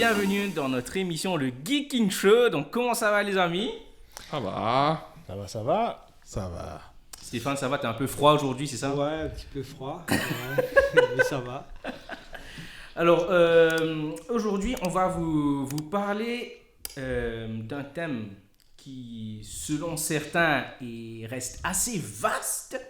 bienvenue dans notre émission le Geeking Show. Donc comment ça va les amis? Ça va. Ça va. Ça va. Stéphane, ça va? T'es un peu froid aujourd'hui, c'est ça? Ouais, un petit peu froid, mais ça va. Alors aujourd'hui on va vous parler d'un thème qui selon certains reste assez vaste.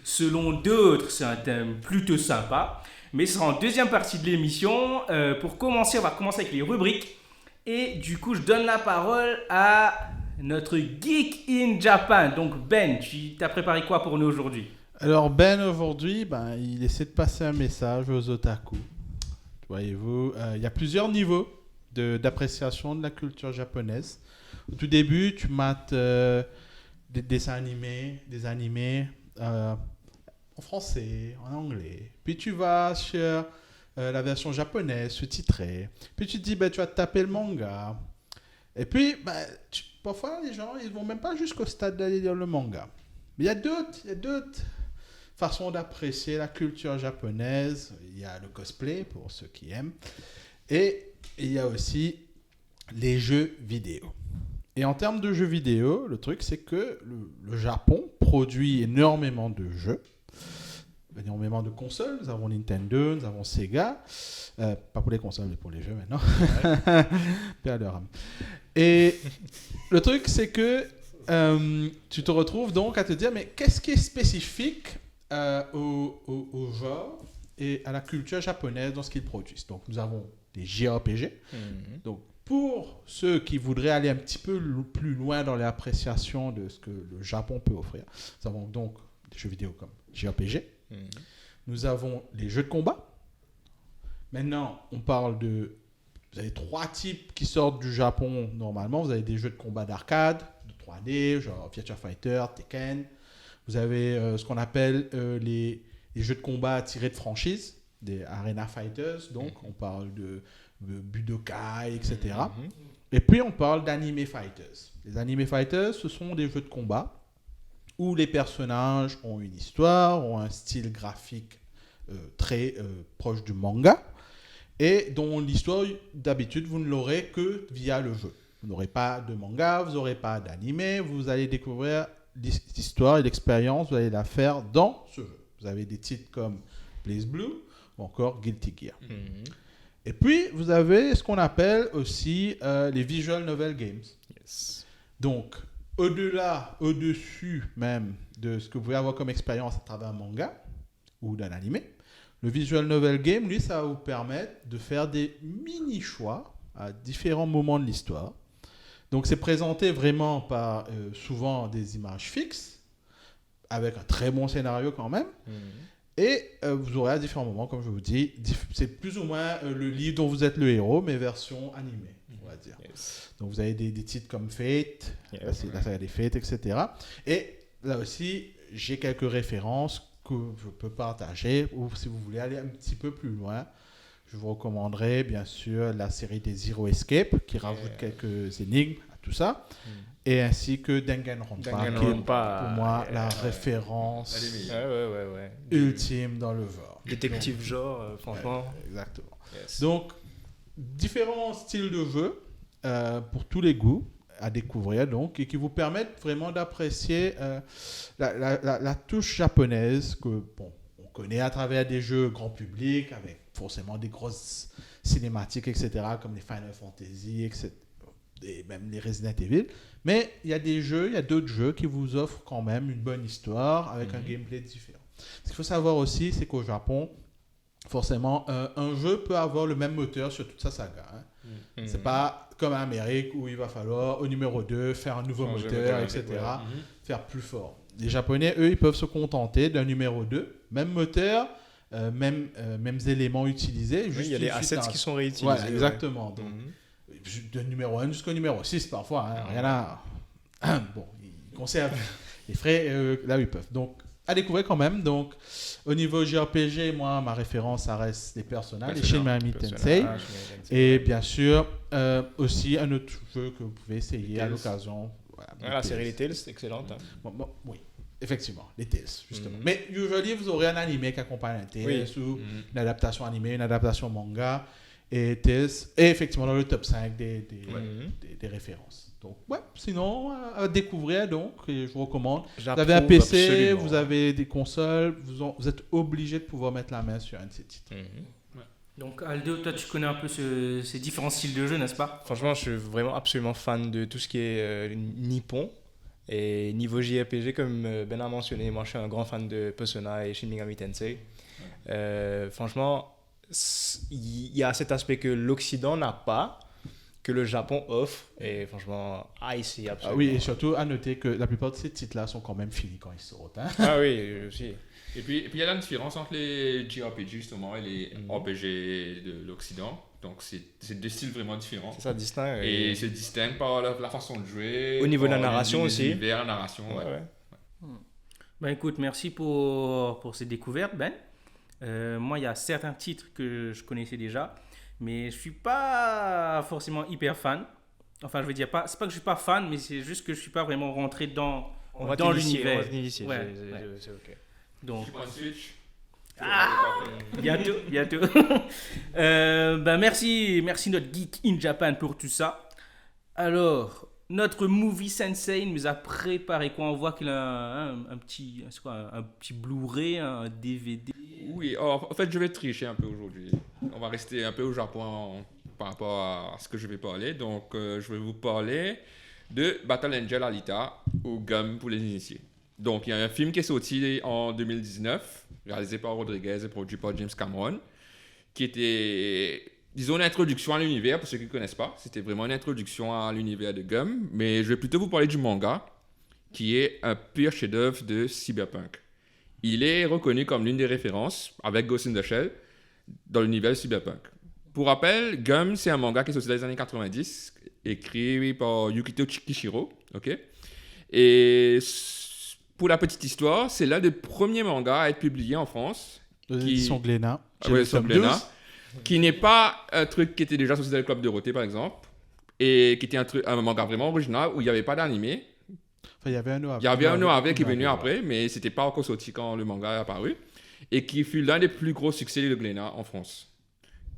Selon d'autres c'est un thème plutôt sympa. Mais ce sera en deuxième partie de l'émission. Pour commencer, on va commencer avec les rubriques. Et du coup, je donne la parole à notre Geek in Japan. Donc Ben, tu t'as préparé quoi pour nous aujourd'hui? Alors Ben, aujourd'hui, il essaie de passer un message aux otaku. Voyez-vous, il y a plusieurs niveaux d'appréciation de la culture japonaise. Au tout début, tu mates des dessins animés, en français, en anglais. Puis tu vas sur la version japonaise, sous-titrée. Puis tu te dis, tu vas te taper le manga. Et puis, parfois, les gens, ils vont même pas jusqu'au stade d'aller lire le manga. Mais il y a d'autres façons d'apprécier la culture japonaise. Il y a le cosplay, pour ceux qui aiment. Et il y a aussi les jeux vidéo. Et en termes de jeux vidéo, le truc, c'est que le Japon produit énormément de jeux. Énormément de consoles. Nous avons Nintendo, nous avons Sega. Pas pour les consoles, mais pour les jeux maintenant. Paix à leur âme. Et le truc, c'est que tu te retrouves donc à te dire, mais qu'est-ce qui est spécifique au genre et à la culture japonaise dans ce qu'ils produisent? Donc, nous avons des JRPG. Donc, pour ceux qui voudraient aller un petit peu plus loin dans l'appréciation de ce que le Japon peut offrir, nous avons donc des jeux vidéo comme JRPG. Nous avons les jeux de combat. Maintenant, on parle de... Vous avez 3 types qui sortent du Japon normalement. Vous avez des jeux de combat d'arcade, de 3D, genre Virtua Fighter, Tekken. Vous avez ce qu'on appelle les jeux de combat tirés de franchise, des Arena Fighters. Donc, on parle de Budokai, etc. Et puis, on parle d'Anime Fighters. Les Anime Fighters, ce sont des jeux de combat où les personnages ont une histoire, ont un style graphique très proche du manga, et dont l'histoire, d'habitude, vous ne l'aurez que via le jeu. Vous n'aurez pas de manga, vous n'aurez pas d'anime, vous allez découvrir l'histoire et l'expérience, vous allez la faire dans ce jeu. Vous avez des titres comme Blaze Blue ou encore Guilty Gear. Et puis, vous avez ce qu'on appelle aussi les Visual Novel Games. Donc, au-dessus même de ce que vous pouvez avoir comme expérience à travers un manga ou d'un anime, le Visual Novel Game, lui, ça va vous permettre de faire des mini-choix à différents moments de l'histoire. Donc, c'est présenté vraiment par souvent des images fixes, avec un très bon scénario quand même. Et vous aurez à différents moments, comme je vous dis, c'est plus ou moins le livre dont vous êtes le héros, mais version animée. On va dire. Donc vous avez des titres comme Fate, la saga des Fate, etc. Et là aussi, j'ai quelques références que je peux partager, ou si vous voulez aller un petit peu plus loin, je vous recommanderais bien sûr la série des Zero Escape, qui rajoute quelques énigmes à tout ça, et ainsi que Danganronpa, qui est pour moi la référence ultime dans le genre. Détective genre, franchement. Exactement. Donc, différents styles de jeu pour tous les goûts à découvrir donc, et qui vous permettent vraiment d'apprécier la touche japonaise que on connaît à travers des jeux grand public avec forcément des grosses cinématiques, etc., comme les Final Fantasy, etc., et même les Resident Evil. Mais il y a d'autres jeux qui vous offrent quand même une bonne histoire avec un gameplay différent. Ce qu'il faut savoir aussi, c'est qu'au Japon, forcément, un jeu peut avoir le même moteur sur toute sa saga. C'est pas comme en Amérique où il va falloir au numéro 2 faire un nouveau moteur, etc. Faire plus fort. Les Japonais, eux, ils peuvent se contenter d'un numéro 2, même moteur, mêmes éléments utilisés. Il y a les assets qui sont réutilisés. Ouais, exactement. Donc, de numéro 1 jusqu'au numéro 6 parfois. Rien à... Bon, ils conservent les frais là où ils peuvent. Donc, à découvrir quand même. Donc, au niveau JRPG, moi, ma référence, ça reste les personnages, les Shin Megami Tensei. Et bien sûr, aussi un autre jeu que vous pouvez essayer à l'occasion. Voilà, la série Les Tales, c'est excellente. Oui, effectivement, les Tales, justement. Mais usually, vous aurez un animé qui accompagne un Tales ou une adaptation animée, une adaptation manga. Et Tales est effectivement dans le top 5 des références. Donc, ouais, sinon, à découvrir, donc, et je vous recommande. Vous avez un PC, absolument. vous avez des consoles, vous êtes obligé de pouvoir mettre la main sur un de ces titres. Donc Aldo, toi tu connais un peu ces différents styles de jeu, n'est-ce pas? Franchement, je suis vraiment absolument fan de tout ce qui est nippon. Et niveau JRPG, comme Ben a mentionné, moi je suis un grand fan de Persona et Shin Megami Tensei. Franchement, il y a cet aspect que l'Occident n'a pas, que le Japon offre. Et franchement, c'est absolument... Ah oui, et surtout à noter que la plupart de ces titres-là sont quand même finis quand ils sortent. Hein. Ah oui, aussi. Et puis il y a la différence entre les JRPG justement et les RPG de l'Occident. Donc c'est deux styles vraiment différents. C'est ça, distinct. Et ils se distinguent par la façon de jouer. Au niveau de la par narration les aussi. univers, la narration, ouais. Ouais. Ben écoute, merci pour ces découvertes, Ben. Moi, il y a certains titres que je connaissais déjà, mais je suis pas forcément hyper fan. Enfin, je veux dire, c'est pas que je suis pas fan, mais c'est juste que je suis pas vraiment rentré dans l'univers. Ouais. C'est ok. Donc, Tu prends Switch. bientôt. Ben merci notre geek in Japan pour tout ça. Alors, notre movie sensei nous a préparé quoi? On voit qu'il a un petit Blu-ray, un DVD. Oui, en fait, je vais tricher un peu aujourd'hui. On va rester un peu au Japon par rapport à ce que je vais parler. Donc, je vais vous parler de Battle Angel Alita ou Gum pour les initiés. Donc, il y a un film qui est sorti en 2019, réalisé par Rodriguez et produit par James Cameron, qui était, disons, une introduction à l'univers, pour ceux qui ne connaissent pas. C'était vraiment une introduction à l'univers de Gum, mais je vais plutôt vous parler du manga, qui est un pur chef-d'œuvre de cyberpunk. Il est reconnu comme l'une des références, avec Ghost in the Shell, dans l'univers de cyberpunk. Pour rappel, Gum, c'est un manga qui est sorti dans les années 90, écrit par Yukito Kishiro, ok? Et pour la petite histoire, c'est l'un des premiers mangas à être publié en France. L'édition Glénat. Qui n'est pas un truc qui était déjà sorti dans le Club Dorothée, par exemple, et qui était un manga vraiment original où il n'y avait pas d'animé. Enfin, il y avait un OAV. Il y avait un OAV qui est venu après, mais c'était pas encore sorti quand le manga est apparu, et qui fut l'un des plus gros succès de Glénat en France,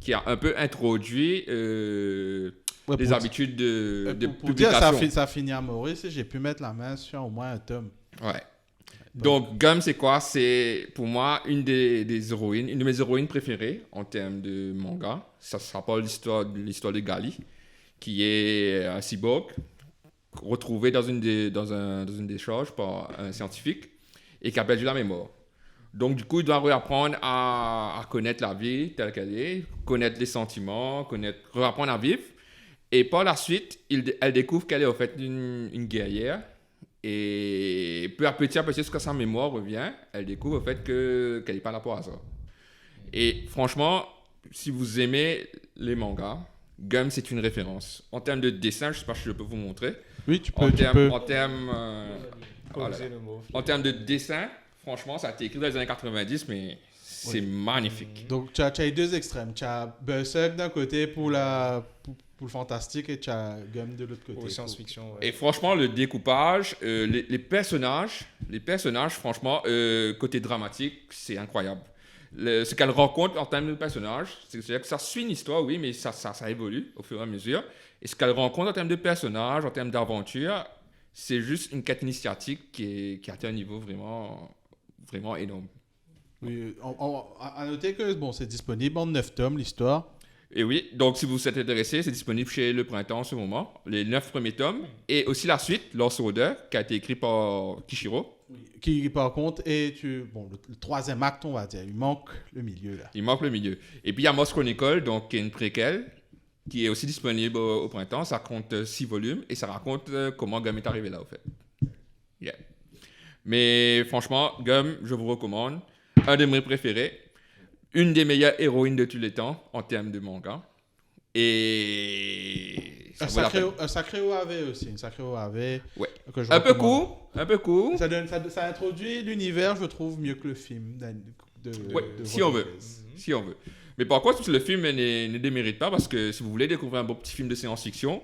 qui a un peu introduit les habitudes de pour dire, publication. ça a fini à Maurice et j'ai pu mettre la main sur au moins un tome. Ouais. Donc, Gum, c'est quoi? C'est pour moi une des héroïnes, une de mes héroïnes préférées en termes de manga. Ça parle de l'histoire de Gali, qui est un cyborg retrouvé dans une décharge par un scientifique et qui a perdu la mémoire. Donc, du coup, il doit réapprendre à connaître la vie telle qu'elle est, connaître les sentiments, réapprendre à vivre. Et par la suite, elle découvre qu'elle est en fait une guerrière. Et peu à petit, lorsque sa mémoire revient, elle découvre en fait qu'elle n'est pas là pour hasard. Et franchement, si vous aimez les mangas, Gum, c'est une référence. En termes de dessin, je ne sais pas si je peux vous montrer. Oui, tu peux. En termes de dessin, franchement, ça a été écrit dans les années 90, mais c'est magnifique. Donc, tu as les deux extrêmes. Tu as Berserk d'un côté pour le fantastique et tu as Gum de l'autre côté. Pour science-fiction, ouais. Et franchement, le découpage, les personnages, franchement, côté dramatique, c'est incroyable. Ce qu'elle rencontre en termes de personnages, c'est-à-dire que ça suit une histoire, oui, mais ça évolue au fur et à mesure. Et ce qu'elle rencontre en termes de personnages, en termes d'aventure, c'est juste une quête initiatique qui atteint un niveau vraiment, vraiment énorme. Oui, à noter que c'est disponible en 9 tomes, l'histoire. Et oui, donc si vous êtes intéressé, c'est disponible chez Le Printemps en ce moment, les 9 premiers tomes, et aussi la suite, Lost Order, qui a été écrit par Kishiro. Qui, par contre, est le troisième acte, on va dire. Il manque le milieu, là. Il manque le milieu. Et puis il y a Moss Chronicle, donc, qui est une préquelle, qui est aussi disponible au printemps. Ça compte 6 volumes, et ça raconte comment Gum est arrivé là, au fait. Yeah. Mais franchement, Gum, je vous recommande. Un de mes préférés. Une des meilleures héroïnes de tous les temps en termes de manga. Et un sacré OAV aussi, une sacrée OAV. Ouais. Un peu court. Ça introduit l'univers, je trouve, mieux que le film. Si on veut. Mais par contre, le film ne démérite pas parce que si vous voulez découvrir un beau petit film de science-fiction,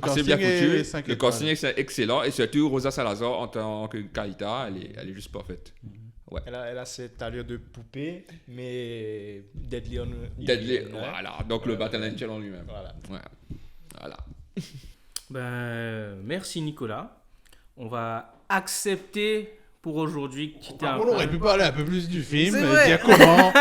assez bien foutu, le casting est excellent et surtout Rosa Salazar en tant que Kaita, elle est juste parfaite. Ouais. Elle a cette allure de poupée, mais Deadly on Deadly, hein. voilà. Donc le Battle Angel en lui-même. Voilà. Voilà. Merci Nicolas. On va accepter pour aujourd'hui que tu t'es un On aurait pu parler un peu plus du film, C'est vrai. dire comment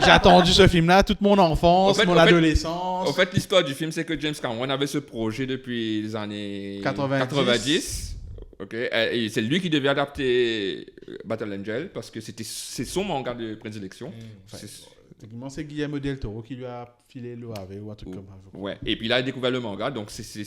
j'ai attendu ce film-là toute mon enfance, En fait- mon en fait- adolescence. En fait, l'histoire du film, c'est que James Cameron avait ce projet depuis les années 90. Ok, et c'est lui qui devait adapter Battle Angel parce que c'est son manga de prédilection. Enfin, C'est- techniquement, c'est Guillermo del Toro qui lui a filé l'OAV ou un truc comme ça. Ouais, et puis là, il a découvert le manga, donc c'est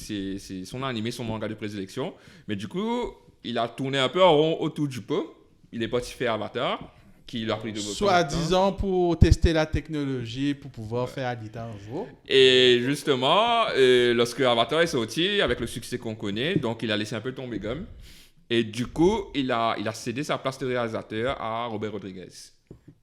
son animé, son manga de prédilection. Mais du coup, il a tourné un peu en rond autour du pot. Il est parti faire Avatar, qui lui a pris de Soi-disant pour tester la technologie, pour pouvoir faire Alita un jour. Et justement, lorsque Avatar est sorti, avec le succès qu'on connaît, donc il a laissé un peu tomber Gum. Et du coup, il a cédé sa place de réalisateur à Robert Rodriguez,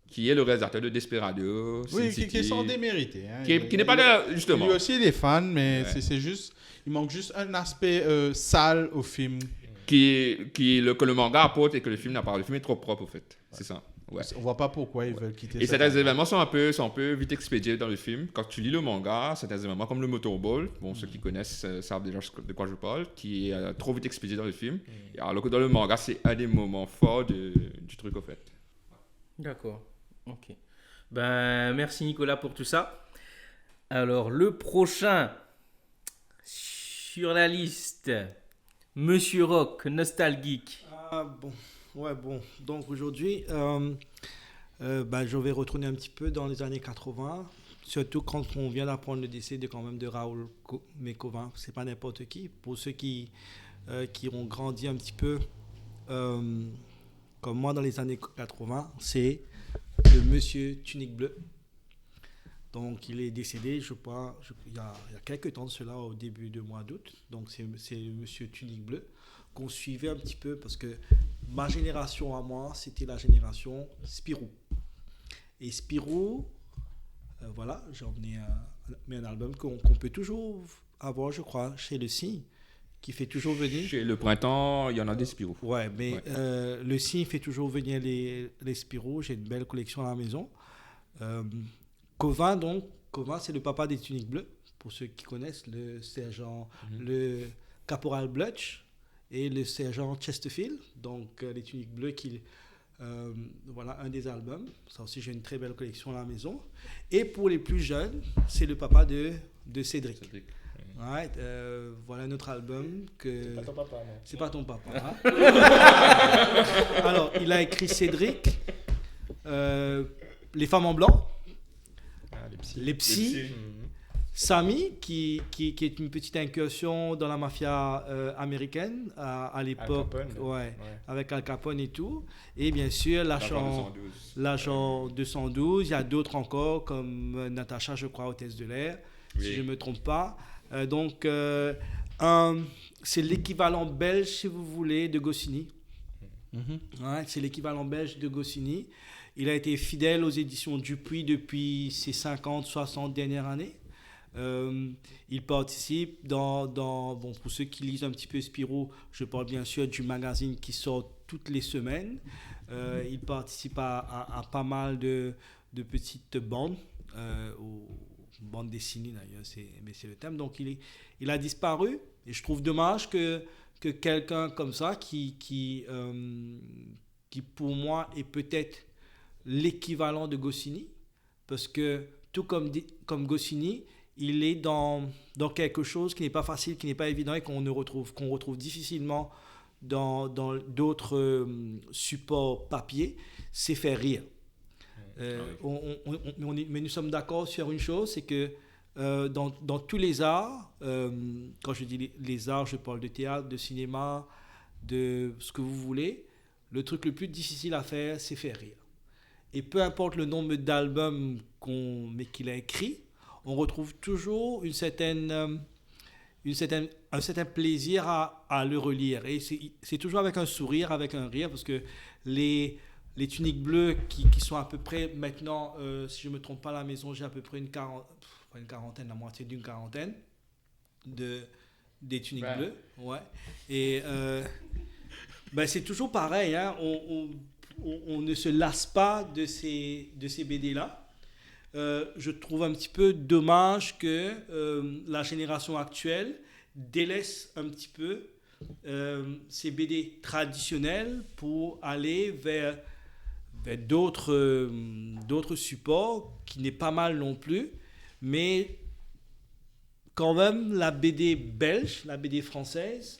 qui est le réalisateur de Desperado, Sin Oui, City, qui est sans démérité. Hein. qui n'est pas là, justement. Lui aussi, il est fan, mais Ouais. c'est juste... Il manque juste un aspect sale au film. Que le manga apporte et que le film n'a pas. Le film est trop propre, au fait. C'est ça. Ouais. On voit pas pourquoi ils veulent quitter Et ça. certains événements sont un peu vite expédiés dans le film. Quand tu lis le manga, certains événements comme le Motorball, bon, ceux qui connaissent savent déjà de quoi je parle, qui est trop vite expédié dans le film. Et alors que dans le manga, c'est un des moments forts du truc, au fait. D'accord. Ok. Merci Nicolas pour tout ça. Alors, le prochain sur la liste, Monsieur Rock, nostalgique. Ah, bon. Ouais, bon. Donc aujourd'hui, je vais retourner un petit peu dans les années 80. Surtout quand on vient d'apprendre le décès de Raoul Mekovin. C'est pas n'importe qui. Pour ceux qui ont grandi un petit peu comme moi dans les années 80, c'est le Monsieur Tunique Bleue. Donc il est décédé, je crois, il y a quelques temps de cela, au début du mois d'août. Donc c'est le Monsieur Tunique Bleue qu'on suivait un petit peu parce que ma génération à moi, c'était la génération Spirou. Et Spirou, voilà, j'ai emmené un album qu'on peut toujours avoir, je crois, chez Le Cygne, qui fait toujours venir. Chez le printemps, il y en a des Spirou. Ouais, mais Le Cygne fait toujours venir les Spirou. J'ai une belle collection à la maison. Covin, c'est le papa des Tuniques Bleues, pour ceux qui connaissent, le sergent, le caporal Blutch et le sergent Chesterfield, donc les Tuniques Bleues, voilà un des albums. Ça aussi, j'ai une très belle collection à la maison. Et pour les plus jeunes, c'est le papa de Cédric. Ouais, voilà un autre album que... C'est pas ton papa, non? C'est pas ton papa. Hein. Alors, il a écrit Cédric, Les femmes en blanc, Les Psys, Samy, qui est une petite incursion dans la mafia américaine à l'époque, Al Capone, ouais. avec Al Capone et tout. Et bien sûr, l'agent 212. Il y a d'autres encore, comme Natacha, je crois, hôtesse de l'air, si je ne me trompe pas. C'est l'équivalent belge, si vous voulez, de Goscinny. Ouais, c'est l'équivalent belge de Goscinny. Il a été fidèle aux éditions Dupuis depuis ses 50-60 dernières années. Il participe bon, pour ceux qui lisent un petit peu Spirou, je parle bien sûr du magazine qui sort toutes les semaines. Il participe à pas mal de petites bandes, bandes dessinées d'ailleurs, mais c'est le thème. Donc il a disparu et je trouve dommage que quelqu'un comme ça qui pour moi est peut-être l'équivalent de Goscinny, parce que tout comme Goscinny, il est dans quelque chose qui n'est pas facile, qui n'est pas évident et qu'on retrouve difficilement dans d'autres supports papier, c'est faire rire. Mais nous sommes d'accord sur une chose, c'est que dans tous les arts, quand je dis les arts, je parle de théâtre, de cinéma, de ce que vous voulez, le truc le plus difficile à faire, c'est faire rire. Et peu importe le nombre d'albums qu'il a écrit, on retrouve toujours un certain plaisir à le relire. Et c'est toujours avec un sourire, avec un rire, parce que les Tuniques Bleues qui sont à peu près maintenant, si je ne me trompe pas à la maison, j'ai à peu près la moitié d'une quarantaine des Tuniques Bleues. Ouais. Et c'est toujours pareil. Hein, on ne se lasse pas de ces BD-là. Je trouve un petit peu dommage que la génération actuelle délaisse un petit peu ces BD traditionnels pour aller vers d'autres supports qui n'est pas mal non plus, mais quand même la BD belge, la BD française,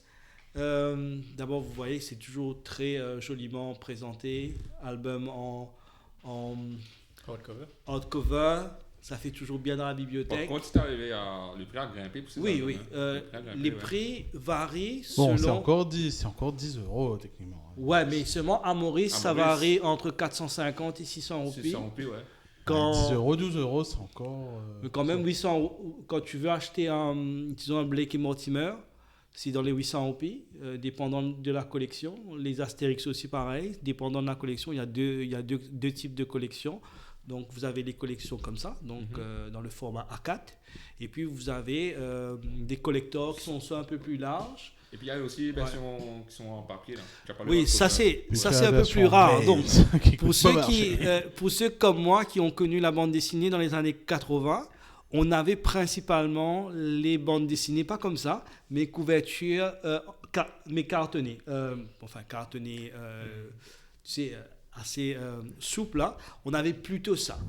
d'abord vous voyez c'est toujours très joliment présenté, album en hardcover, ça fait toujours bien dans la Par bibliothèque. contre, c'est arrivé le prix a grimpé pour ces Oui, albums, oui. hein. Le prix a grimpé, Les ouais. prix varient Bon, selon... c'est encore 10 euros techniquement. Ouais, mais seulement à Maurice, À ça Maurice. varie entre 450 et 600 C'est roupies. 100 roupies, ouais. Quand... 10 euros, 12 euros, c'est encore. Mais quand même, 800 euros, quand tu veux acheter disons un Blake et Mortimer, c'est dans les 800 roupies, dépendant de la collection. Les Astérix aussi pareil, dépendant de la collection. Il y a deux types de collections. Donc vous avez les collections comme ça, donc dans le format A4. Et puis vous avez des collectors qui sont soit un peu plus larges. Et puis il y a aussi les versions qui sont en papier. Là. Tu as parlé Oui, de ça hardcover. c'est un peu plus rare. Donc pour ceux comme moi qui ont connu la bande dessinée dans les années 80, on avait principalement les bandes dessinées, pas comme ça, mais couverture, mais cartonnées. Cartonnées, tu sais, assez souple là. On avait plutôt ça.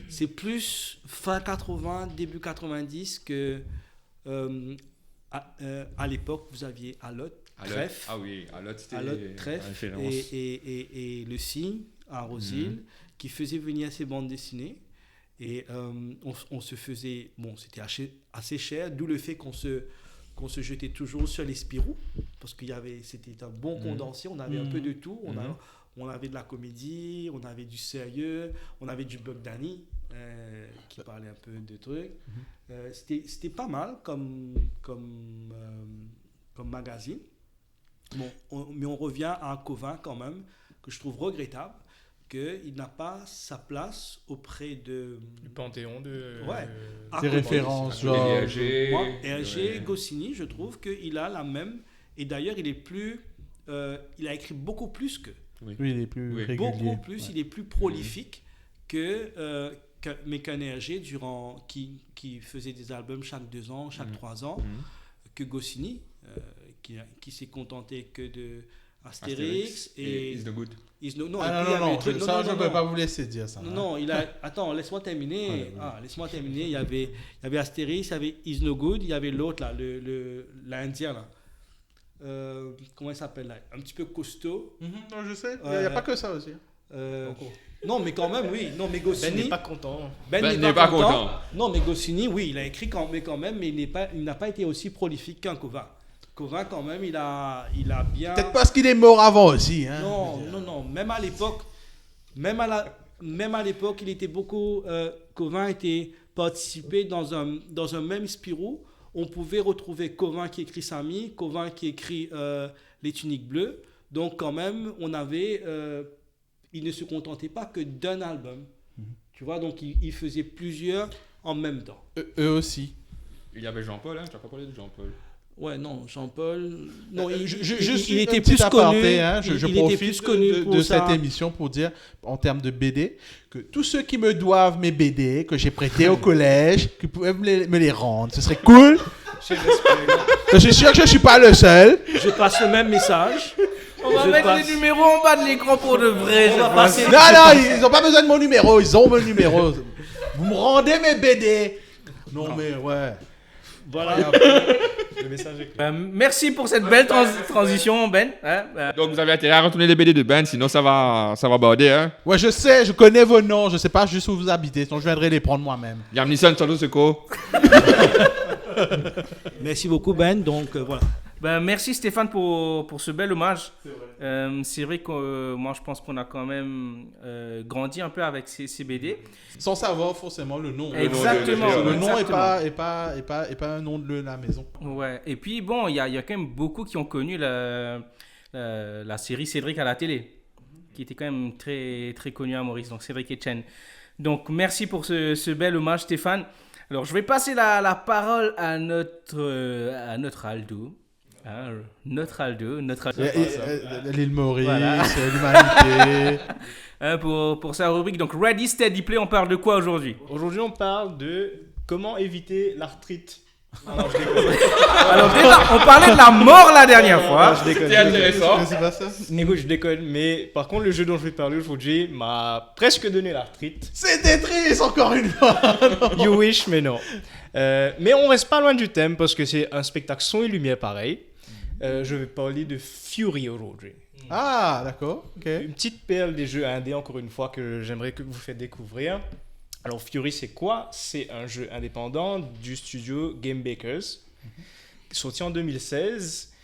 C'est plus fin 80, début 90 que à l'époque, vous aviez Alot, Trèfle. Ah oui, Alot, c'était Alot, la Trèfle référence. et Le Cygne à Rosil qui faisaient venir ces bandes dessinées. Et on se faisait... Bon, c'était assez cher, d'où le fait qu'on se jetait toujours sur les Spirou, parce que c'était un bon condensé, on avait un peu de tout. On avait de la comédie, on avait du sérieux, on avait du Buck Danny qui parlait un peu de trucs. C'était pas mal comme magazine. Bon, mais on revient à un Cauvin quand même, que je trouve regrettable, qu'il n'a pas sa place auprès de... Le panthéon de... Ouais. Des références, Les genre. Hergé. Moi, Hergé, Ouais. Goscinny, je trouve qu'il a la même... Et d'ailleurs, il est plus... il a écrit beaucoup plus qu'eux. Oui, il est plus Oui. régulier. Beaucoup plus, Ouais. il est plus prolifique mais qu'un Hergé qui faisait des albums chaque 2 ans, chaque 3 ans, que Goscinny, qui s'est contenté que de Astérix et Is the Good. non, Ah et puis il y avait non, le truc- ça, je ne peux non. pas vous laisser dire ça. Non, attends, laisse-moi terminer. Laisse-moi terminer. Il y avait Astérix, il y avait Is No Good, il y avait l'autre là, l'Indien là. Comment il s'appelle là? Un petit peu costaud. Non, je sais. Il n'y a pas que ça aussi. Non, mais quand même, oui. Non, mais Ben Goscinny. n'est pas content. Ben n'est pas content. Non, mais Goscinny, oui, il a écrit quand même, mais il n'a pas été aussi prolifique qu'un Cauvin. Cauvin, quand même, il a bien. Peut-être parce qu'il est mort avant aussi. Hein. Non. Même à l'époque, il était beaucoup. Cauvin était participé dans un même Spirou. On pouvait retrouver Cauvin qui écrit Samy, Cauvin qui écrit Les Tuniques Bleues. Donc, quand même, il ne se contentait pas que d'un album. Tu vois, donc il faisait plusieurs en même temps. Eux aussi. Il y avait Jean-Paul, hein. Tu n'as pas parlé de Jean-Paul. Ouais, non, Jean-Paul. Non, il était plus connu. Hein, je il était profite plus connu de cette émission pour dire, en termes de BD, que tous ceux qui me doivent mes BD, que j'ai prêtés au collège, qui pouvaient me les rendre. Ce serait cool. Je suis sûr que je ne suis pas le seul. Je passe le même message. On va mettre les numéros en bas de l'écran pour de vrai. On va passer- Non, ils n'ont pas besoin de mon numéro. Ils ont mon numéro. Vous me rendez mes BD. Non, mais ouais. Voilà. Le message est Merci pour cette belle transition, Ben. Donc vous avez intérêt à retourner les BD de Ben, sinon ça va border. Hein. Ouais, je sais, je connais vos noms. Je sais pas juste où vous habitez. Sinon, je viendrai les prendre moi-même. Liam Neeson, Santo Seco. Merci beaucoup, Ben. Donc, voilà. Merci Stéphane pour ce bel hommage. C'est vrai que moi je pense qu'on a quand même grandi un peu avec ces BD. Sans savoir forcément le nom. Exactement. Le nom exactement. est pas un nom de la maison. Ouais. Et puis bon, il y a quand même beaucoup qui ont connu la série Cédric à la télé, qui était quand même très très connue à Maurice. Donc Cédric Etienne. Donc merci pour ce bel hommage Stéphane. Alors je vais passer la parole à notre Aldo. Hein, notre Aldo. L'île Maurice, Voilà. l'humanité. Hein, pour sa rubrique, donc Ready Steady Play, on parle de quoi aujourd'hui? Aujourd'hui, on parle de comment éviter l'arthrite. Non, je déconne. Alors déjà, on parlait de la mort la dernière fois. Je déconne. C'était intéressant. C'est pas ça? Écoute, je déconne, mais par contre, le jeu dont je vais parler aujourd'hui m'a presque donné l'arthrite. C'est Tetris, encore une fois. You wish, mais non. Mais on reste pas loin du thème parce que c'est un spectacle son et lumière pareil. Je vais parler de Fury aujourd'hui. Ah, d'accord. Ok. Une petite perle des jeux indés, encore une fois, que j'aimerais que vous faites découvrir. Alors, Fury, c'est quoi? C'est un jeu indépendant du studio Game Bakers, sorti en 2016.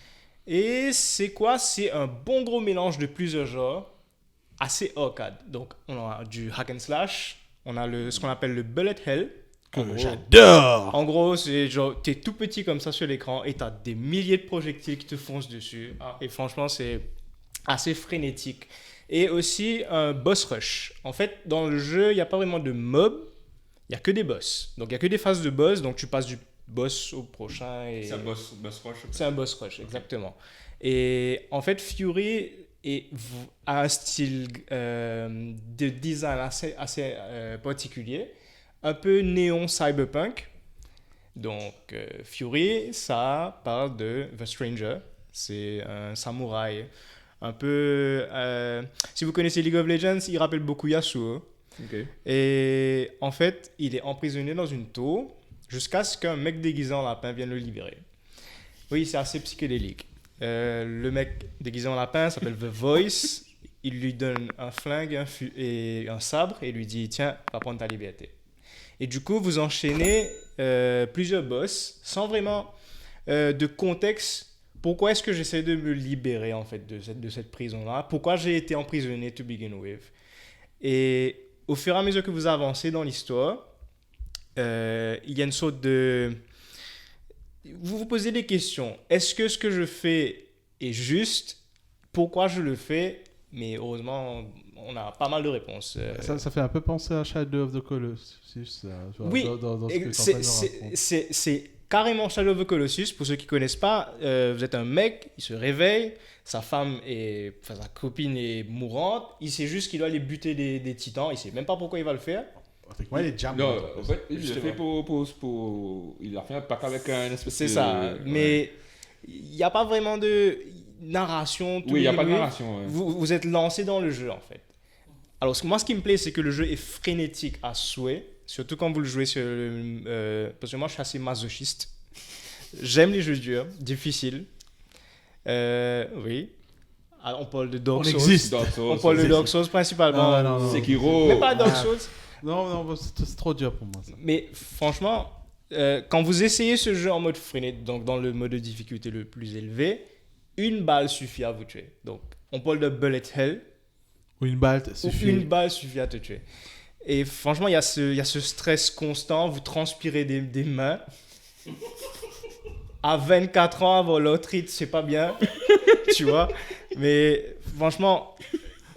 Et c'est quoi? C'est un bon gros mélange de plusieurs genres, assez arcade. Donc, on a du hack and slash, on a ce qu'on appelle le bullet hell. J'adore. En gros, c'est genre, t'es tout petit comme ça sur l'écran et t'as des milliers de projectiles qui te foncent dessus. Et franchement, c'est assez frénétique. Et aussi un boss rush. En fait, dans le jeu, il n'y a pas vraiment de mob, il n'y a que des boss. Donc, il n'y a que des phases de boss, donc tu passes du boss au prochain. Et... C'est un boss rush. C'est un boss rush, exactement. Et en fait, Fury a un style de design assez particulier, un peu néon cyberpunk. Donc, Fury, ça parle de The Stranger. C'est un samouraï. Un peu... si vous connaissez League of Legends, il rappelle beaucoup Yasuo. Ok. Et en fait, il est emprisonné dans une tour jusqu'à ce qu'un mec déguisé en lapin vienne le libérer. Oui, c'est assez psychédélique. Le mec déguisé en lapin s'appelle The Voice. Il lui donne un flingue et un sabre et lui dit « Tiens, va prendre ta liberté ». Et du coup, vous enchaînez plusieurs boss sans vraiment de contexte. Pourquoi est-ce que j'essaie de me libérer en fait de cette prison-là? Pourquoi j'ai été emprisonné to begin with? Et au fur et à mesure que vous avancez dans l'histoire, il y a une sorte de... Vous vous posez des questions. Est-ce que ce que je fais est juste? Pourquoi je le fais? Mais heureusement, on a pas mal de réponses. Ça fait un peu penser à Shadow of the Colossus. Oui, dans ce que t'es en train de me raconter. c'est carrément Shadow of the Colossus. Pour ceux qui ne connaissent pas, vous êtes un mec, il se réveille, sa copine est mourante, il sait juste qu'il doit aller buter des titans, il ne sait même pas pourquoi il va le faire. Moi, il est jam. Non, en fait, il l'a Justement. fait pour... Il a fait un pack avec un espèce C'est de... ça, mais il n'y a pas vraiment de narration. Oui, il n'y a pas de narration. Ouais. Vous êtes lancé dans le jeu en fait. Alors moi, ce qui me plaît, c'est que le jeu est frénétique à souhait. Surtout quand vous le jouez sur parce que moi, je suis assez masochiste. J'aime les jeux durs, difficiles. Oui. Alors, on parle de Dark Souls. existe. Dark Souls, On parle de Dark Souls principalement. Non. Sekiro. Mais pas Dark Souls. Non, c'est trop dur pour moi, ça. Mais franchement, quand vous essayez ce jeu en mode freiné, donc dans le mode de difficulté le plus élevé, une balle suffit à vous tuer. Donc, on parle de bullet hell. Ou une balle Où suffit. une balle suffit à te tuer. Et franchement, il y a ce stress constant, vous transpirez des mains. À 24 ans, avoir l'arthrite, c'est pas bien, tu vois. Mais franchement,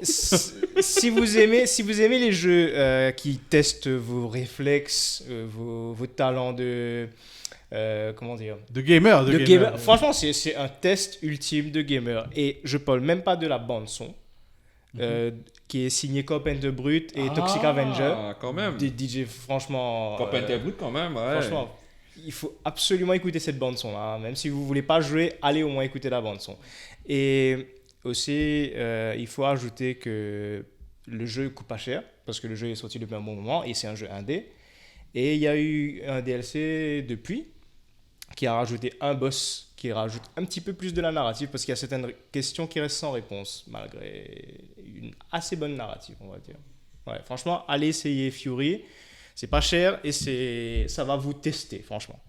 si vous aimez les jeux qui testent vos réflexes, vos talents de... comment dire? De gamer. De gamer. Franchement, c'est un test ultime de gamer. Et je parle même pas de la bande-son. Qui est signé Carpenter Brut et Toxic Avenger. Quand même. Des DJ, franchement. Carpenter Brut, quand même, ouais. Franchement, il faut absolument écouter cette bande-son. Même si vous voulez pas jouer, allez au moins écouter la bande-son. Et aussi, il faut ajouter que le jeu coûte pas cher, parce que le jeu est sorti depuis un bon moment et c'est un jeu indé. Et il y a eu un DLC depuis qui a rajouté un boss qui rajoute un petit peu plus de la narrative parce qu'il y a certaines questions qui restent sans réponse malgré une assez bonne narrative, on va dire. Ouais, franchement, allez essayer Fury. C'est pas cher et ça va vous tester, franchement.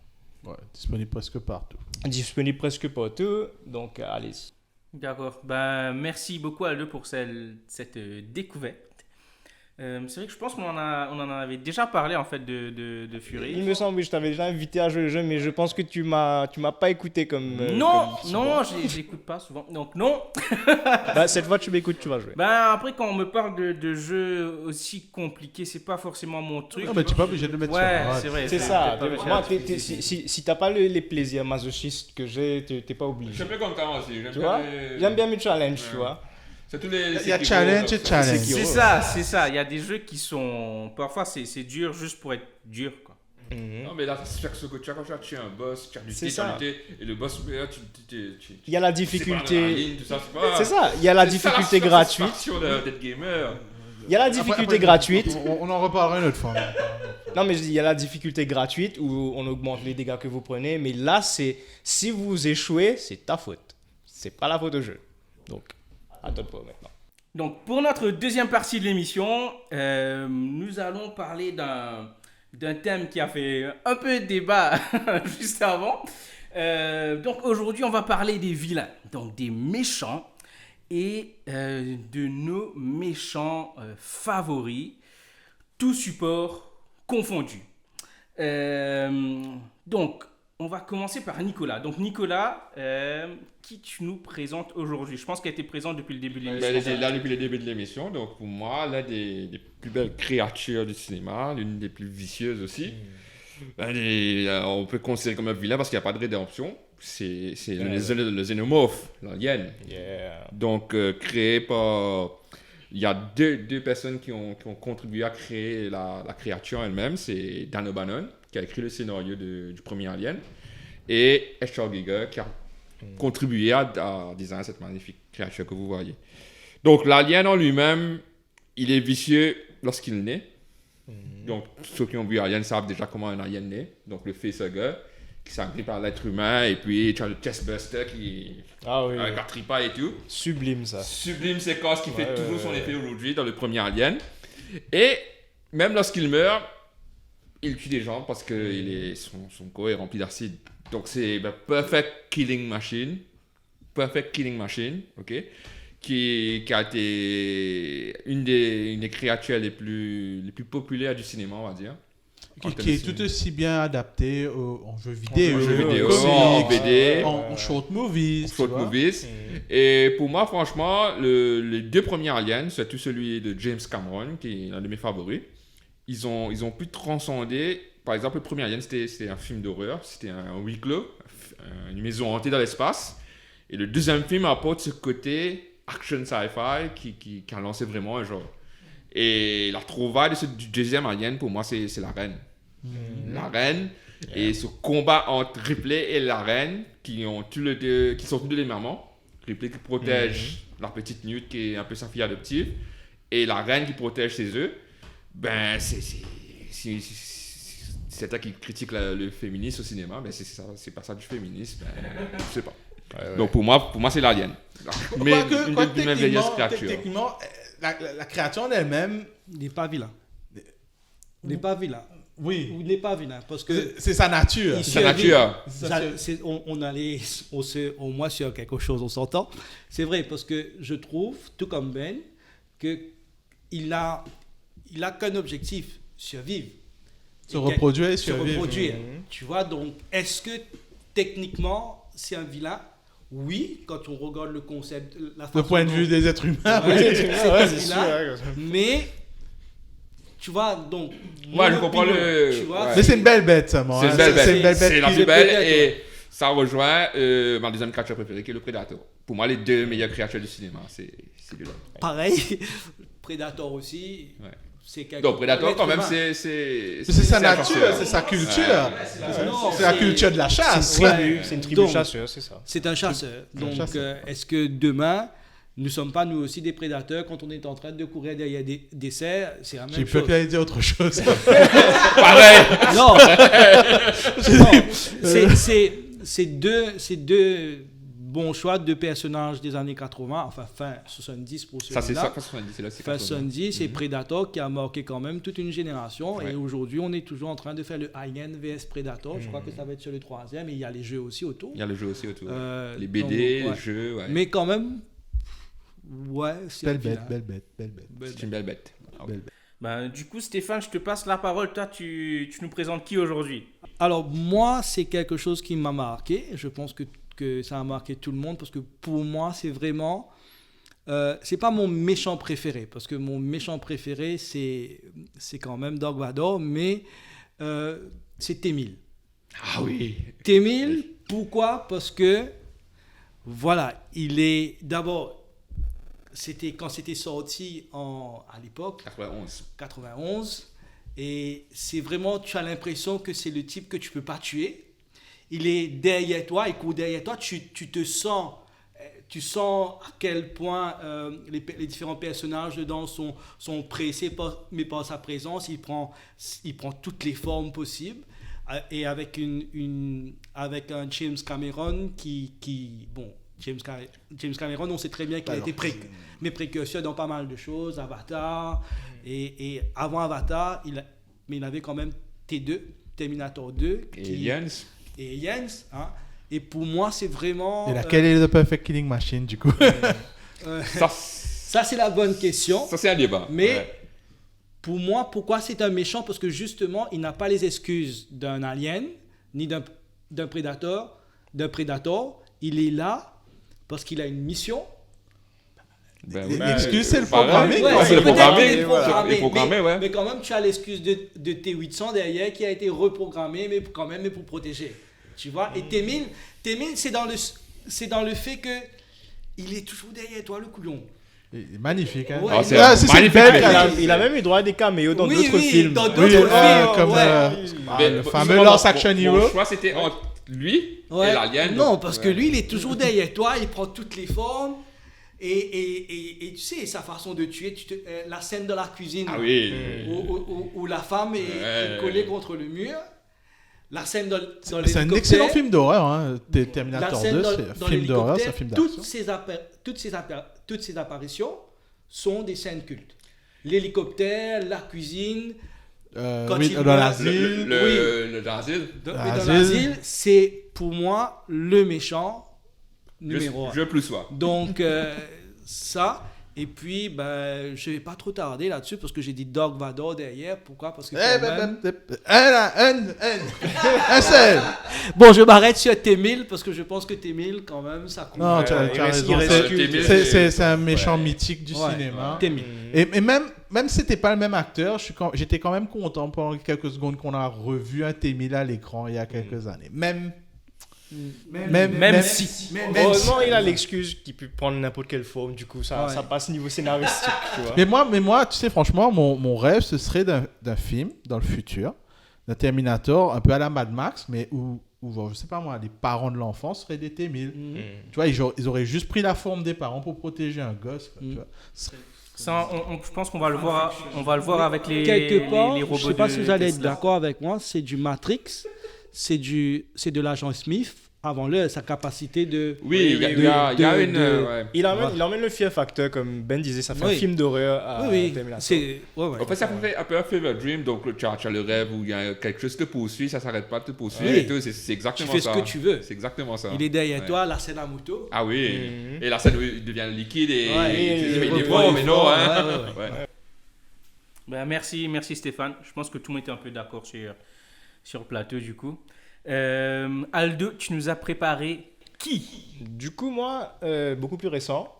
Ouais, disponible presque partout. Disponible presque partout, donc allez-y. D'accord. Ben, merci beaucoup Aldo pour cette découverte. C'est vrai que je pense qu'on on en avait déjà parlé en fait de Fury. Il me semble, oui, je t'avais déjà invité à jouer le jeu, mais je pense que tu m'as pas écouté comme. Non, comme non, souvent. j'écoute pas souvent. Donc non. Bah, cette fois, tu m'écoutes, tu vas jouer. Ben après quand on me parle de jeux aussi compliqués, c'est pas forcément mon truc. Non, mais tu n'es pas obligé de le mettre Ouais, sur la c'est vrai. C'est ça. t'es pas obligé Moi, de- si t'as pas les plaisirs masochistes que j'ai, t'es pas Je obligé. suis un peu comme toi aussi. Tu vois J'aime bien mes challenges, tu Ouais. vois. C'est tous les. Il y a Sekiro, challenge et comme ça. challenge. Sekiro. C'est ça. Il y a des jeux qui sont parfois c'est dur juste pour être dur quoi. Mhm. Non, mais là, chaque seconde, tu as un boss, tu as du C'est thé, tu as ça. du thé, et le boss, là, Il y a la c'est pas dans la difficulté. ligne, tout ça, c'est pas. C'est ça, il y a la difficulté gratuite. D'être gamer. Il y a la Après, difficulté gratuite. On en reparlera une autre fois. Non, mais je dis, il y a la difficulté gratuite où on augmente les dégâts que vous prenez. Mais là, c'est si vous échouez, c'est ta faute. C'est pas la faute au jeu. Donc, à toi de voir maintenant. Donc pour notre deuxième partie de l'émission, nous allons parler d'un thème qui a fait un peu de débat juste avant. Donc aujourd'hui, on va parler des vilains, donc des méchants et de nos méchants favoris, tout support confondu. Donc, on va commencer par Nicolas. Donc Nicolas, qui tu nous présentes aujourd'hui? Je pense qu'elle était présente depuis le début de l'émission. Elle était là depuis le début de l'émission, donc pour moi, l'une des plus belles créatures du cinéma, l'une des plus vicieuses aussi. On peut considérer comme un vilain parce qu'il n'y a pas de rédemption. C'est le xénomorphe, l'alien. Yeah. Donc, créé par. Il y a deux personnes qui ont contribué à créer la créature elle-même. C'est Dan O'Bannon, qui a écrit le scénario du premier Alien, et H.R. Giger, qui a contribué à designer cette magnifique créature que vous voyez. Donc, l'alien en lui-même, il est vicieux lorsqu'il naît. Donc, ceux qui ont vu Alien savent déjà comment un alien naît. Donc, le facehugger, qui s'agrippe à l'être humain, et puis tu as le chestbuster qui. Ah oui. Avec la tripa et tout. Sublime ça. Sublime séquence qui fait Ouais, toujours ouais, son ouais. effet aujourd'hui dans le premier Alien. Et même lorsqu'il meurt, il tue des gens parce que son corps est rempli d'acide. Donc c'est perfect killing machine. Perfect killing machine, ok? Qui a été une des créatures les plus populaires du cinéma, on va dire. Qui est tout aussi bien adapté en jeux vidéo, En jeux vidéo, comics, en BD, en short movies. tu short vois. movies. Et pour moi, franchement, les deux premiers Aliens, surtout celui de James Cameron, qui est l'un de mes favoris, ils ont pu transcender. Par exemple, le premier Alien, c'était un film d'horreur, c'était un huis clos, une maison hantée dans l'espace. Et le deuxième film apporte ce côté action sci-fi qui a lancé vraiment un genre. Et la trouvaille du deuxième Alien, pour moi, c'est la reine. La reine. Et ce combat entre Ripley et la reine, qui sont tous les deux mamans. Ripley qui protège la petite Newt, qui est un peu sa fille adoptive. Et la reine qui protège ses œufs. Ben, c'est toi qui critique le féminisme au cinéma. Ben, c'est pas ça du féminisme. Ben, je sais pas. Ouais. Donc pour moi c'est l'alien. Mais une Quoique, des mes vieilles créatures. techniquement, la créature en elle-même, Il n'est pas vilain. Il n'est pas vilain. oui, Il n'est pas vilain parce que c'est sa nature. Il Sa nature. on allait au moins sur quelque chose, on s'entend. C'est vrai parce que je trouve, tout comme Ben, que il a qu'un objectif, survivre. Se reproduire et Se survivre. reproduire. Tu vois, donc est-ce que techniquement c'est un vilain? Oui, quand on regarde le concept, la Le façon point de dont- vue des êtres humains, Ouais, oui. c'est un vilain. Mais tu vois, donc Moi, je mon comprends opinion, le- tu vois, ouais. Mais c'est une belle bête, ça, moi. C'est hein. une belle bête. C'est une belle bête. C'est la qui- plus belle peut-être, et ça rejoint ma deuxième créature préférée qui est le Predator. Pour moi, les deux meilleures créatures du cinéma, c'est deux-là. pareil, Predator aussi. Ouais. C'est quelque- Donc Predator, quand même, l'être humain. c'est C'est sa un nature, chasseur. c'est sa culture. Non, C'est la culture de la chasse. C'est une tribu Donc, de chasseurs, c'est ça. C'est un chasseur. Donc, chasseur. est-ce que demain, nous ne sommes pas nous aussi des prédateurs quand on est en train de courir derrière des cerfs? C'est la J'ai même peur chose. qu'elle ait dit autre chose. Pareil. Non, c'est deux bons choix de personnages des années 80, enfin fin 70 pour Ça, c'est celui-là. ça, 70, c'est là, c'est Fin 80. 70, c'est Predator qui a marqué quand même toute une génération. Ouais. Et aujourd'hui, on est toujours en train de faire le Alien vs Predator. Je crois que ça va être sur le troisième. Et il y a les jeux aussi autour. Il y a le jeu aussi autour. Les Donc, BD, ouais. les jeux, ouais. Mais quand même, ouais, c'est Belle un bête, vilain. belle bête, belle bête. Belle C'est une belle bête. Belle bête. Ben, du coup, Stéphane, je te passe la parole. Toi, tu nous présentes qui aujourd'hui? Alors, moi, c'est quelque chose qui m'a marqué. Je pense que ça a marqué tout le monde parce que pour moi, c'est vraiment. C'est pas mon méchant préféré parce que mon méchant préféré, c'est quand même Dark Vador, mais c'est T-1000. Ah oui. T-1000, pourquoi? Parce que, voilà, il est d'abord. Quand c'était sorti à l'époque, 91, et c'est vraiment, tu as l'impression que c'est le type que tu peux pas tuer. Il est derrière toi, il court derrière toi, tu te sens, tu sens à quel point les différents personnages dedans sont pressés, mais par sa présence, il prend toutes les formes possibles. Et avec avec un James Cameron qui James Cameron, on sait très bien qu'il a été précurseur dans pas mal de choses, Avatar, et avant Avatar, mais il avait quand même T2, Terminator 2, Et Aliens. Hein. Et pour moi, c'est vraiment... Et laquelle est The Perfect Killing Machine, du coup? Ça, c'est la bonne question. Ça, c'est un débat. Mais pour moi, pourquoi c'est un méchant? Parce que justement, il n'a pas les excuses d'un alien, ni d'un prédateur. Il est là parce qu'il a une mission. L'excuse, c'est le pareil. programming. Ouais, c'est le programmé, programmé, ouais. Mais quand même, tu as l'excuse de T800 derrière qui a été reprogrammé, mais quand même, mais pour protéger. Tu vois? Et T-1000, c'est dans le fait que il est toujours derrière toi, le couillon. Magnifique. Hein? Ouais, c'est magnifique. Il a même eu droit à des caméos dans d'autres films. Dans d'autres films. Comme Mais le moi, fameux Last Action Mon Hero. choix, c'était entre lui et l'alien. Non, parce que lui, il est toujours derrière toi, il prend toutes les formes. Et tu sais, sa façon de tuer, la scène de la cuisine, Ah oui. où la femme est collée contre le mur. La scène dans l'hélicoptère. C'est un excellent film d'horreur, hein. La Terminator scène 2, dans c'est un film d'horreur, c'est un film d'action. Toutes ces apparitions sont des scènes cultes. L'hélicoptère, la cuisine. Quand Oui, il dans meurt, l'asile. Le l'asile. Dans l'asile, c'est pour moi le méchant numéro 1. Je plus sois. Donc, ça. Et puis, je vais pas trop tarder là-dessus parce que j'ai dit Dark Vador derrière. Pourquoi? Parce que Un seul. Bon, je m'arrête sur T-1000 parce que je pense que T-1000, quand même, ça compte. Non, tu as raison. C'est un méchant mythique du cinéma. T-1000. Et même si c'était pas le même acteur, j'étais quand même content pendant quelques secondes qu'on a revu un T-1000 à l'écran il y a quelques années. Même si. Heureusement, il a l'excuse qu'il peut prendre n'importe quelle forme. Du coup, ça passe niveau scénaristique. Tu vois. Mais moi, tu sais, franchement, mon rêve, ce serait d'un film dans le futur, d'un Terminator, un peu à la Mad Max, mais où je sais pas moi, les parents de l'enfant seraient des T-1000. Tu vois, ils auraient juste pris la forme des parents pour protéger un gosse. Quoi, tu vois. Ça, je pense qu'on va le voir. On va le voir avec Quelque part, les robots. je sais pas si vous allez être Tesla. d'accord avec moi, c'est du Matrix, c'est de l'agent Smith avant sa capacité de. Oui, il y a une. Ouais. Il emmène le fear factor, comme Ben disait, ça fait un film d'horreur à Terminator. En fait, ça fait un peu un fever dream, donc tu as le rêve où il y a quelque chose qui te poursuit, ça s'arrête pas de te poursuivre et tout, c'est exactement ça. Tu fais ce que tu veux. C'est exactement ça. Il est derrière toi, la scène à moto. Ah oui, et la scène où il devient liquide et il est reprend bon, mais non, hein. Ouais. Ben, merci Stéphane. Je pense que tout le monde était un peu d'accord sur le plateau du coup. Aldo, tu nous as préparé qui? Du coup, moi, beaucoup plus récent,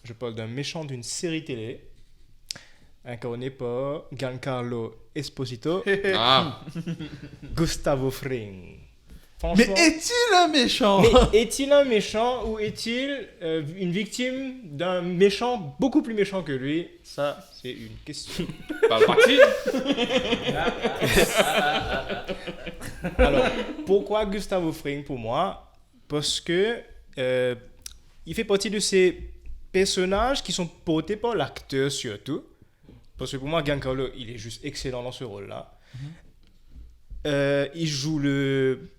je parle d'un méchant d'une série télé, incarné par Giancarlo Esposito, Gustavo Fring. Mais est-il un méchant? Mais est-il un méchant ou est-il une victime d'un méchant beaucoup plus méchant que lui? Ça, c'est une question. Palpatine. Alors, pourquoi Gustavo Fring pour moi? Parce que il fait partie de ces personnages qui sont portés par l'acteur surtout. Parce que pour moi, Giancarlo, il est juste excellent dans ce rôle-là. Il joue le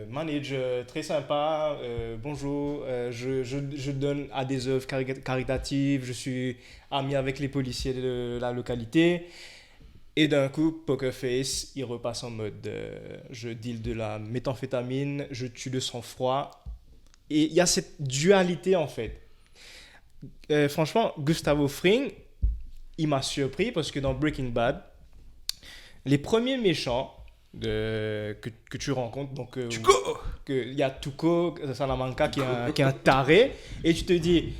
manager très sympa. Bonjour, je donne à des œuvres caritatives. Je suis ami avec les policiers de la localité. Et d'un coup, Poker Face, il repasse en mode je deal de la méthamphétamine, je tue de sang-froid. Et il y a cette dualité en fait. Franchement, Gustavo Fring, il m'a surpris parce que dans Breaking Bad, les premiers méchants que tu rencontres, donc il y a Tuco Salamanca qui est un taré, et tu te dis,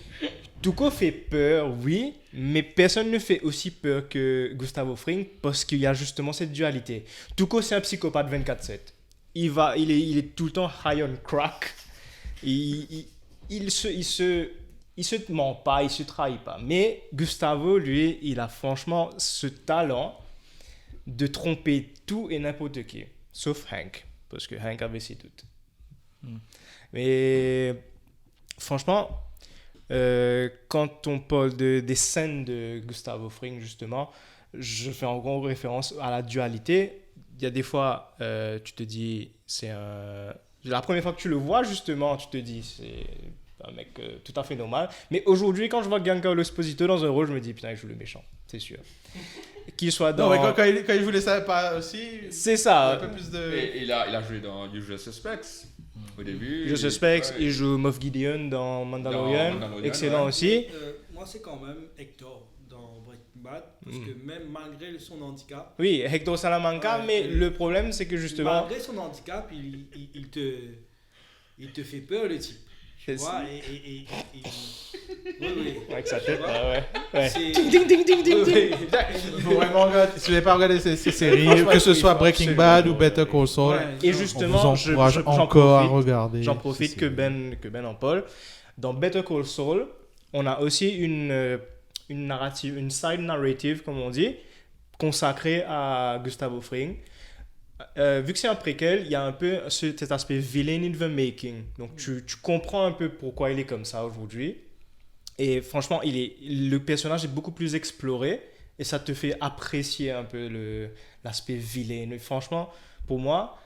Tuco fait peur, oui, mais personne ne fait aussi peur que Gustavo Fring parce qu'il y a justement cette dualité. Tuco, c'est un psychopathe 24/7. Il est tout le temps high on crack. Il se ment pas, il se trahit pas. Mais Gustavo, lui, il a franchement ce talent de tromper tout et n'importe qui, sauf Hank, parce que Hank avait ses doutes. Mais franchement, quand on parle des scènes de Gustavo Fring, justement, je fais en gros référence à la dualité. Il y a des fois, tu te dis, la première fois que tu le vois, justement, tu te dis, c'est un mec tout à fait normal. Mais aujourd'hui, quand je vois Giancarlo Esposito dans un rôle, je me dis, putain, il joue le méchant, c'est sûr. Qu'il soit dans... Non, mais quand il voulait ça pas aussi... C'est ça. Un peu plus de... Et il a joué dans Usual Suspects au début. Usual Suspects, il joue Moff Gideon dans Mandalorian. Excellent aussi. Moi, c'est quand même Hector dans Breaking Bad, parce que même malgré son handicap... Oui, Hector Salamanca, mais le problème, c'est que justement... Malgré son handicap, il te fait peur, le type. Tu vois, oui. Avec sa tête, là, ouais. Ding, ding, ding, ding, ding, ding. Il faut vraiment regarder, si vous n'avez pas regardé ces séries, que ce soit Breaking Bad ou Better Call Saul, et on justement, vous encourage encore à regarder. J'en profite que Ben en parle. Dans Better Call Saul, on a aussi une narrative, une side narrative, comme on dit, consacrée à Gustavo Fring. Vu que c'est un préquel, il y a un peu cet aspect villain in the making. Donc tu comprends un peu pourquoi il est comme ça aujourd'hui. Et franchement, le personnage est beaucoup plus exploré et ça te fait apprécier un peu l'aspect vilain. Et franchement, pour moi,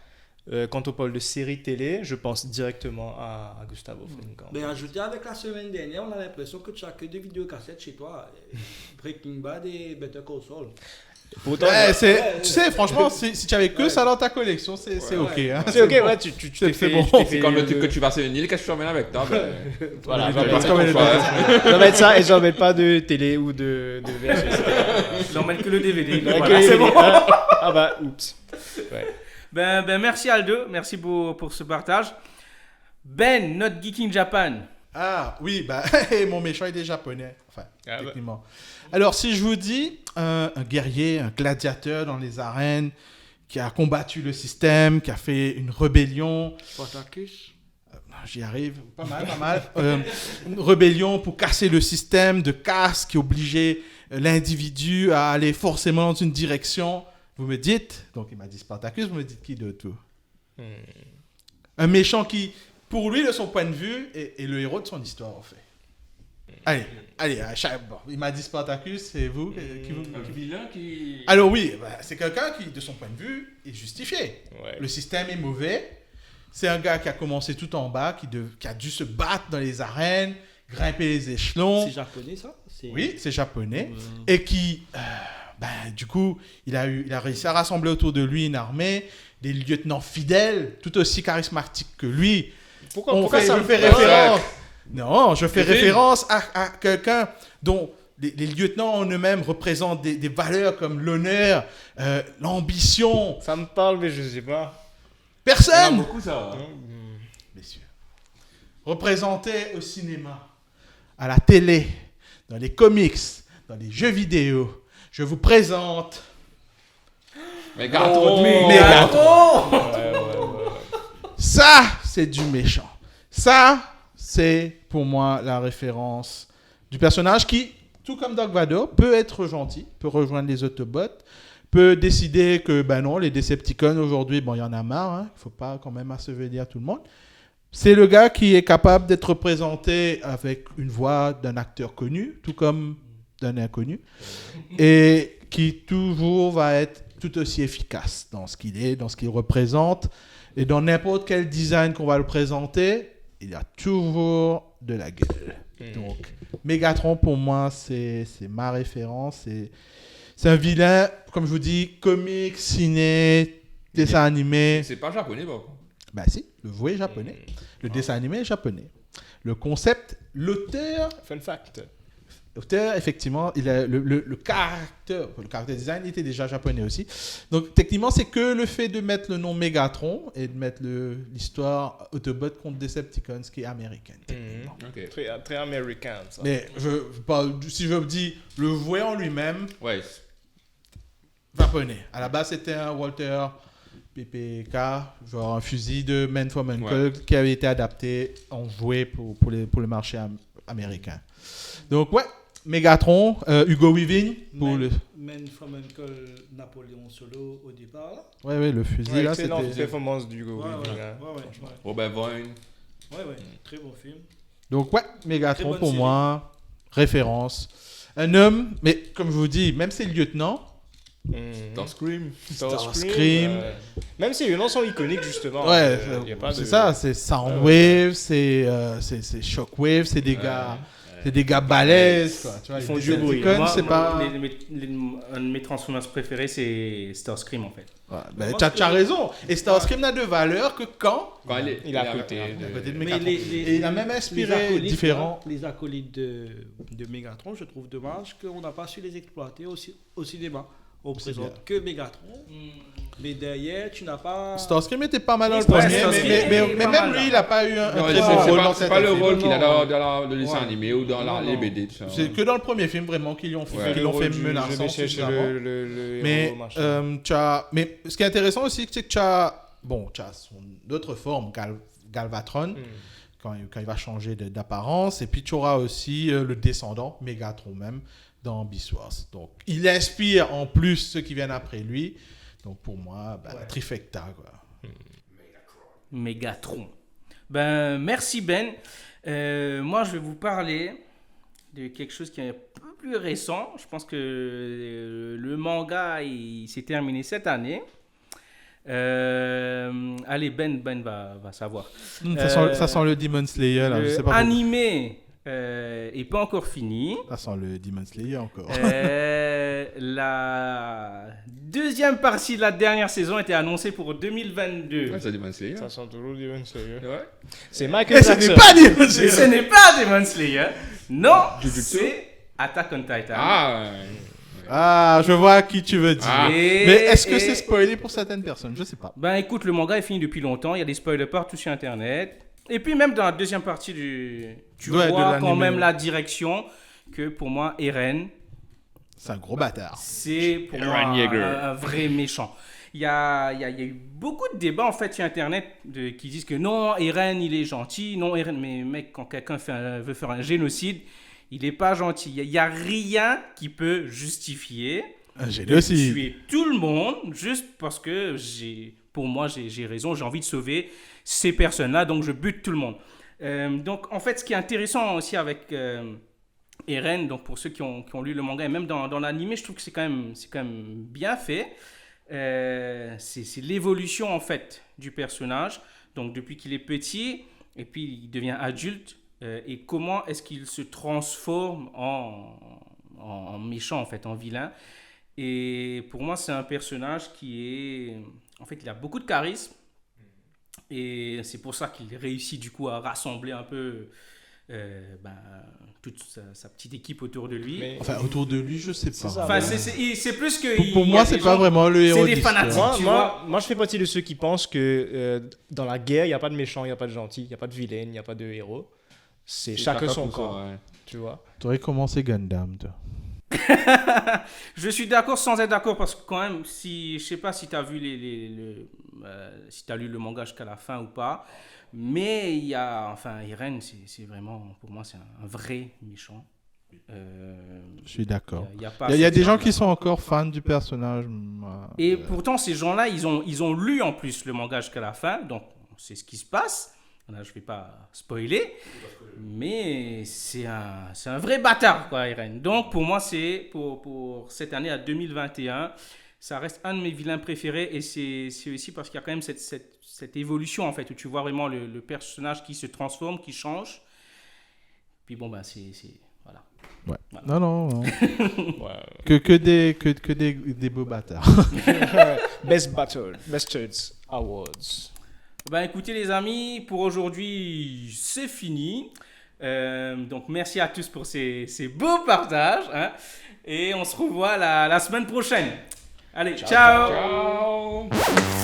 quand on parle de série télé, je pense directement à Gustavo Fring. Ben, ajouté avec la semaine dernière, on a l'impression que tu as que 2 vidéocassettes chez toi. Breaking Bad et Better Call Saul. Pourtant, tu sais, franchement, si tu avais que ça dans ta collection, c'est ok. Hein, c'est ok, ouais, tu t'es fait bon. C'est comme le truc que tu vas sur une île, qu'est-ce que tu emmènes avec toi? Voilà, j'emmène ça et j'emmène pas de télé ou de VHS. J'emmène que le DVD. Voilà, c'est bon. Ah bah, oups. Ouais. Ben, merci Aldo, merci pour ce partage. Ben, notre Geeking Japan. Ah oui, bah mon méchant il est japonais. Enfin, techniquement. Alors si je vous dis un guerrier, un gladiateur dans les arènes, qui a combattu le système, qui a fait une rébellion. Spartacus. J'y arrive, pas mal. Une rébellion pour casser le système de caste qui obligeait l'individu à aller forcément dans une direction. Vous me dites, donc il m'a dit Spartacus, vous me dites qui de tout? Un méchant qui, pour lui, de son point de vue, est le héros de son histoire, en fait. Allez, bon, il m'a dit Spartacus, c'est vous Un vilain qui... Alors oui, c'est quelqu'un qui, de son point de vue, est justifié. Ouais. Le système est mauvais. C'est un gars qui a commencé tout en bas, qui a dû se battre dans les arènes, grimper les échelons. C'est japonais, ça? Oui, c'est japonais. Et qui, du coup, il a réussi à rassembler autour de lui une armée, des lieutenants fidèles, tout aussi charismatiques que lui. Pourquoi ça je fais référence? Non, je fais référence à quelqu'un dont les lieutenants en eux-mêmes représentent des valeurs comme l'honneur, l'ambition. Ça me parle, mais je sais pas. Personne! Il y en a beaucoup, ça. Messieurs. Représenté au cinéma, à la télé, dans les comics, dans les jeux vidéo, je vous présente... Megatron. Ça, c'est du méchant. Ça, c'est pour moi la référence du personnage qui, tout comme Dark Vador, peut être gentil, peut rejoindre les Autobots, peut décider que, non, les Decepticons aujourd'hui, il y en a marre, il ne faut pas quand même assevelir tout le monde. C'est le gars qui est capable d'être représenté avec une voix d'un acteur connu, tout comme d'un inconnu, et qui toujours va être tout aussi efficace dans ce qu'il est, dans ce qu'il représente, et dans n'importe quel design qu'on va le présenter, il a toujours de la gueule. Donc, Megatron, pour moi, c'est ma référence. C'est un vilain, comme je vous dis, comique, ciné, dessin animé. C'est pas japonais, bon. Si, le voix est japonais. Le dessin animé est japonais. Le concept, l'auteur... Fun fact. Auteur, effectivement, il a le caractère design était déjà japonais aussi. Donc, techniquement, c'est que le fait de mettre le nom Megatron et de mettre l'histoire Autobot contre Decepticons qui est américaine. techniquement. Ok. Très américain, ça. Mais si je dis le jouet en lui-même, Ouais. japonais. À la base, c'était un Walter PPK, genre un fusil de Man from Uncle qui avait été adapté en jouet pour le marché américain. Donc, ouais, Megatron, Hugo Weaving pour le. Men from Uncle Napoléon Solo au départ. Là. Ouais, le fusil Ouais, là, excellente c'était. performance du Go. Ouais, Weaving, ouais, hein. ouais. Robert Vaughn. Ouais, très bon film. Donc, ouais, Très Megatron bonne pour série. moi, référence. Un homme, mais comme je vous dis, même ses lieutenants, Starscream. Starscream. Même si les noms sont iconiques, justement. ouais, y a pas c'est de- ça, c'est Soundwave, c'est Shockwave, c'est des gars. C'est des gars balèzes, quoi. Tu vois, Ils font les du bruit. Decepticons, Moi, c'est pas. un de mes Transformers préférés, c'est Starscream en fait. Ouais, ben, t'as raison. Et Starscream n'a de valeur que quand Quand Il est à côté. à côté de Mais Megatron. les- Et il a même Les inspiré acolytes, différents. là, les acolytes de Megatron, je trouve dommage qu'on n'a pas su les exploiter au cinéma. On présente que Megatron, mais derrière, tu n'as pas. Starscream était pas mal dans le Ouais, premier, Starscream mais était pas même mal, lui, là. il n'a pas eu un Non, très c'est bon rôle dans pas, c'est cette pas le film. rôle qu'il a Non. dans le dessin Ouais. animé ou dans les BD. Tout ça. C'est que dans le premier film vraiment qu'ils l'ont fait, Ouais. qu'ils l'ont fait Je vais menaçant. chercher suffisamment. le Mais, héros, machin. mais ce qui est intéressant aussi, c'est que tu as son autre forme, Galvatron, quand il va changer d'apparence. Et puis tu auras aussi le descendant, Megatron même, dans Beast Wars. Donc il inspire en plus ceux qui viennent après lui. Donc pour moi, trifecta, quoi. Megatron. Ben, merci Ben. Moi, je vais vous parler de quelque chose qui est un peu plus récent. Je pense que le manga il s'est terminé cette année. Allez, Ben va savoir. Ça sent le Demon Slayer, là. Je sais Le pas pourquoi. animé est pas encore fini. Ça sent le Demon Slayer encore. La deuxième partie de la dernière saison était annoncée pour 2022. Ouais, ça Demon Slayer. Ça sent toujours Demon Slayer. Ouais. C'est Michael Et ce Jackson. n'est pas Demon Mais Slayer. ce n'est pas Demon Slayer. Non, Jujutsu. c'est Attack on Titan. Ah, Ah, je vois à qui tu veux dire. Ah. Mais est-ce que c'est spoilé pour certaines personnes? Je sais pas. Ben écoute, le manga est fini depuis longtemps. Il y a des spoilers partout sur Internet. Et puis même dans la deuxième partie tu Ouais, de vois quand l'anime. même la direction que pour moi, Eren, C'est un gros bâtard. c'est pour moi Eren Yeager. un vrai méchant. Il y a eu beaucoup de débats en fait sur Internet qui disent que non, Eren il est gentil. Non, Eren, mais mec, quand quelqu'un veut faire un génocide, il n'est pas gentil. Il n'y a rien qui peut justifier J'ai de aussi. tuer tout le monde juste parce que pour moi j'ai raison, j'ai envie de sauver ces personnes-là, donc je bute tout le monde. Donc en fait, ce qui est intéressant aussi avec Eren, donc pour ceux qui ont lu le manga et même dans l'anime, je trouve que c'est quand même bien fait. C'est l'évolution en fait du personnage. Donc depuis qu'il est petit et puis il devient adulte et comment est-ce qu'il se transforme en méchant en fait, en vilain. Et pour moi, c'est un personnage qui est... En fait, il a beaucoup de charisme. Et c'est pour ça qu'il réussit du coup à rassembler un peu toute sa petite équipe autour de lui. Mais- Enfin, autour de lui, je sais pas. ça. Enfin, c'est plus que... Pour moi, c'est pas vraiment le héros C'est de des l'histoire. fanatiques. tu vois. Moi, je fais partie de ceux qui pensent que dans la guerre, il n'y a pas de méchant, il n'y a pas de gentil, il n'y a pas de vilain, il n'y a pas de héros. C'est chacun son pour camp, ça, ouais. tu vois. T'aurais commencé Gundam, toi. Je suis d'accord sans être d'accord parce que quand même, je sais pas si tu as vu si tu as lu le manga jusqu'à la fin ou pas, mais il y a, enfin, Eren, c'est vraiment, pour moi, c'est un vrai méchant. Je suis d'accord. Il y a pas Il y a ce des gens terme-là. qui sont encore fans du personnage. Et pourtant, ces gens-là, ils ont lu en plus le manga jusqu'à la fin, donc on sait ce qui se passe. Là, je ne vais pas spoiler, mais c'est un vrai bâtard, quoi, Eren. Donc, pour moi, c'est pour cette année à 2021, ça reste un de mes vilains préférés. Et c'est aussi parce qu'il y a quand même cette évolution, en fait, où tu vois vraiment le personnage qui se transforme, qui change. Puis bon, ben, c'est voilà. Ouais. Voilà. Non. Ouais. que des beaux bâtards. Best Battle, Bastards Awards. Ben écoutez les amis, pour aujourd'hui c'est fini. Donc merci à tous pour ces beaux partages. Hein, et on se revoit la semaine prochaine. Allez, ciao. Ciao.